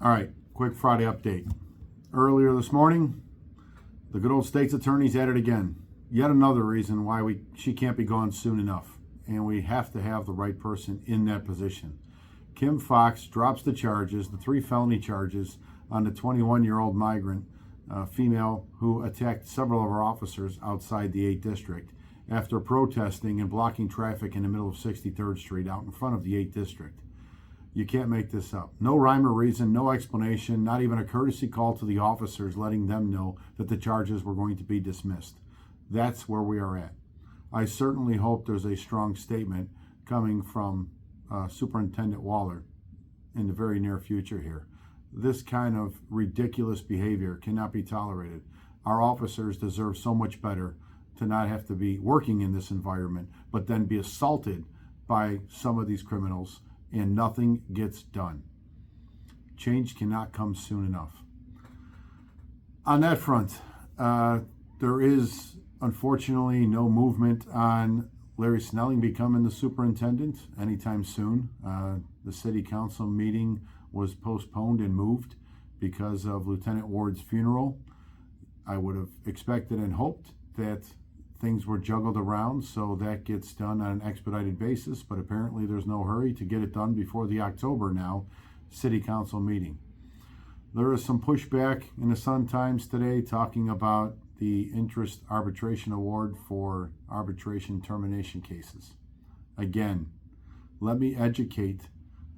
All right, quick Friday update. Earlier this morning, the good old state's attorney's at it again. Yet another reason why she can't be gone soon enough. And we have to have the right person in that position. Kim Foxx drops the charges, the 3 felony charges, on the 21-year-old migrant female who attacked several of our officers outside the 8th District after protesting and blocking traffic in the middle of 63rd Street out in front of the 8th District. You can't make this up. No rhyme or reason, no explanation, not even a courtesy call to the officers letting them know that the charges were going to be dismissed. That's where we are at. I certainly hope there's a strong statement coming from Superintendent Waller in the very near future here. This kind of ridiculous behavior cannot be tolerated. Our officers deserve so much better to not have to be working in this environment, but then be assaulted by some of these criminals and nothing gets done. Change cannot come soon enough. On that front, there is unfortunately no movement on Larry Snelling becoming the superintendent anytime soon. The city council meeting was postponed and moved because of Lieutenant Ward's funeral. I would have expected and hoped that things were juggled around so that gets done on an expedited basis, but apparently there's no hurry to get it done before the October now city council meeting. There is some pushback in the Sun Times today talking about the interest arbitration award for arbitration termination cases. Again, let me educate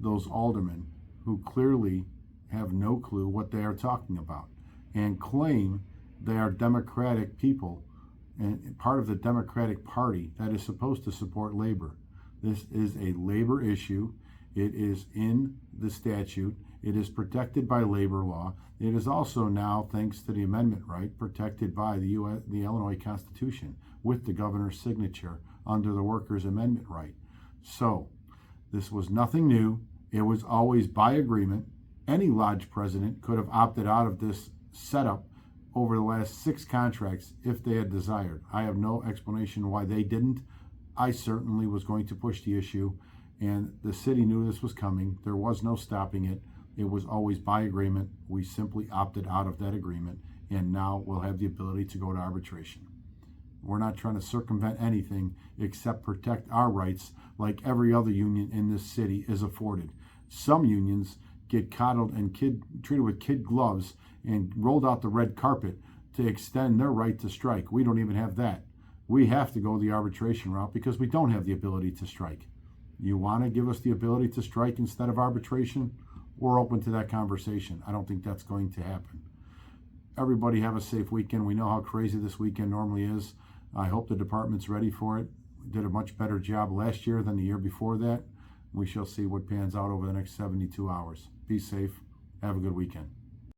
those aldermen who clearly have no clue what they are talking about and claim they are Democratic people and part of the Democratic Party that is supposed to support labor. This is a labor issue. It is in the statute. It is protected by labor law. It is also now, thanks to the amendment right, protected by the Illinois Constitution with the governor's signature under the workers' amendment right. So this was nothing new. It was always by agreement. Any lodge president could have opted out of this setup over the last 6 contracts if they had desired. I have no explanation why they didn't. I certainly was going to push the issue, and the city knew this was coming. There was no stopping it. It was always by agreement. We simply opted out of that agreement, and now we'll have the ability to go to arbitration. We're not trying to circumvent anything except protect our rights like every other union in this city is afforded. Some unions get coddled and treated with kid gloves and rolled out the red carpet to extend their right to strike. We don't even have that. We have to go the arbitration route because we don't have the ability to strike. You want to give us the ability to strike instead of arbitration? We're open to that conversation. I don't think that's going to happen. Everybody have a safe weekend. We know how crazy this weekend normally is. I hope the department's ready for it. We did a much better job last year than the year before that. We shall see what pans out over the next 72 hours. Be safe. Have a good weekend.